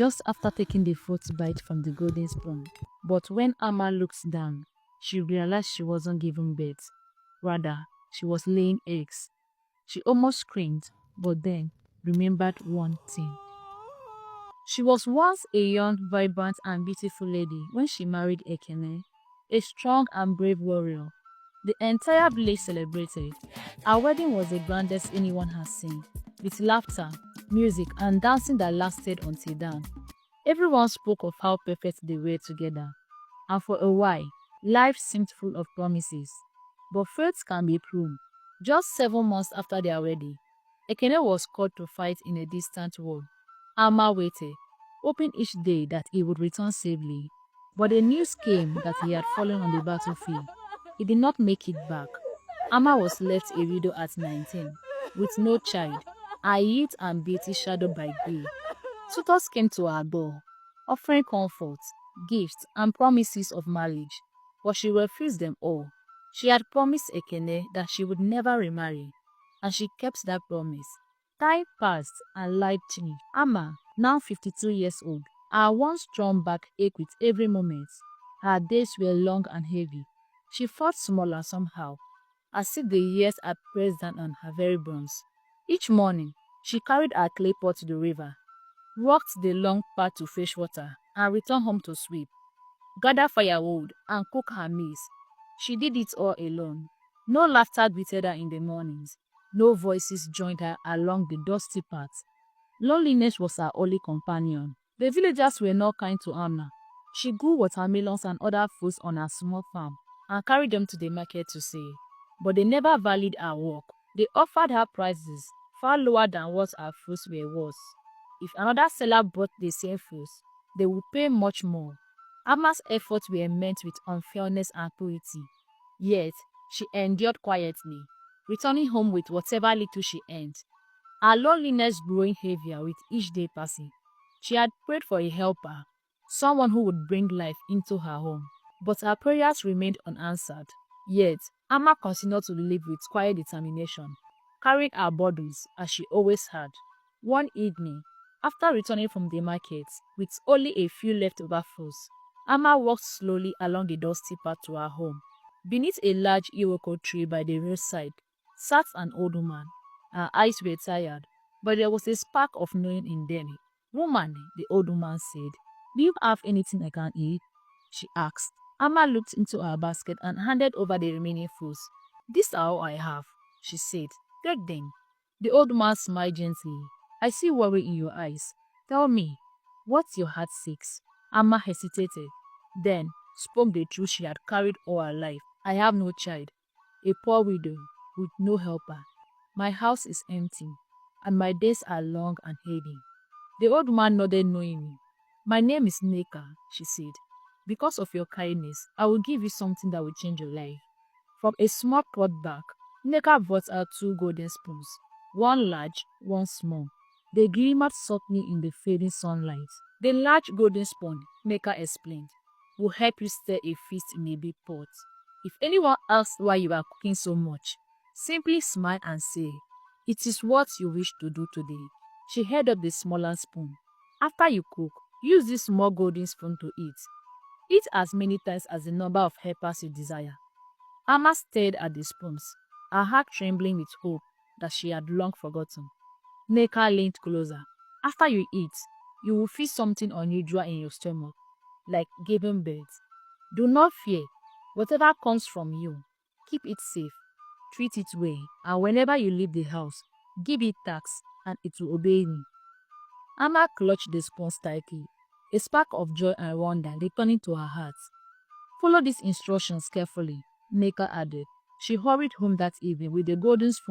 just after taking the fourth bite from the golden spoon. But when Amma looked down, she realized she wasn't giving birth. Rather, she was laying eggs. She almost screamed, but then remembered one thing. She was once a young, vibrant, and beautiful lady when she married Ekene, a strong and brave warrior. The entire village celebrated. Our wedding was the grandest anyone has seen, with laughter, music, and dancing that lasted until dawn. Everyone spoke of how perfect they were together, and for a while, life seemed full of promises. But fates can be cruel. Just 7 months after their wedding, Ekene was called to fight in a distant war. Amma waited, hoping each day that he would return safely. But the news came that he had fallen on the battlefield. He did not make it back. Amma was left a widow at 19, with no child, her youth and beauty shadowed by grief. Suitors came to her door, offering comfort, gifts, and promises of marriage, but she refused them all. She had promised Ekene that she would never remarry, and she kept that promise. Time passed and life changed. Amma, now 52 years old, her once strong back ached with every moment. Her days were long and heavy. She felt smaller somehow, as if the years had pressed down on her very bones. Each morning, she carried her clay pot to the river, walked the long path to fetch water, and returned home to sweep, gather firewood, and cook her meals. She did it all alone. No laughter greeted her in the mornings. No voices joined her along the dusty path. Loneliness was her only companion. The villagers were not kind to Anna. She grew watermelons and other fruits on her small farm and carried them to the market to sell. But they never valued her work. They offered her prices far lower than what her fruits were worth. If another seller bought the same fruits, they would pay much more. Amma's efforts were met with unfairness and cruelty. Yet, she endured quietly, returning home with whatever little she earned. Her loneliness growing heavier with each day passing. She had prayed for a helper, someone who would bring life into her home. But her prayers remained unanswered. Yet, Amma continued to live with quiet determination, carrying her burdens as she always had. One evening, after returning from the market with only a few leftover fruits, Amma walked slowly along the dusty path to her home. Beneath a large iroko tree by the roadside sat an old woman. Her eyes were tired, but there was a spark of knowing in them. "Woman," the old woman said, "do you have anything I can eat?" she asked. Amma looked into her basket and handed over the remaining fruits. "These are all I have," she said. "Take them." The old man smiled gently. "I see worry in your eyes. Tell me, what's your heart seeks?" Amma hesitated, then spoke the truth she had carried all her life. "I have no child, a poor widow with no helper. My house is empty, and my days are long and heavy." The old man nodded knowingly. "My name is Neka," she said. "Because of your kindness, I will give you something that will change your life." From a small pot bag, Neka brought out 2 golden spoons, one large, one small. They glimmered softly in the fading sunlight. "The large golden spoon," Neka explained, "will help you stir a feast in a big pot. If anyone asks why you are cooking so much, simply smile and say, 'It is what you wish to do today.'" She held up the smaller spoon. "After you cook, use this small golden spoon to eat. Eat as many times as the number of helpers you desire." Amma stared at the spoons, her heart trembling with hope that she had long forgotten. Neka leaned closer. "After you eat, you will feel something unusual in your stomach, like giving birth. Do not fear. Whatever comes from you, keep it safe. Treat it well, and whenever you leave the house, give it thanks, and it will obey me." Amma clutched the spoons tightly, a spark of joy and wonder returning to her heart. "Follow these instructions carefully," Neka added. She hurried home that evening with the golden spoon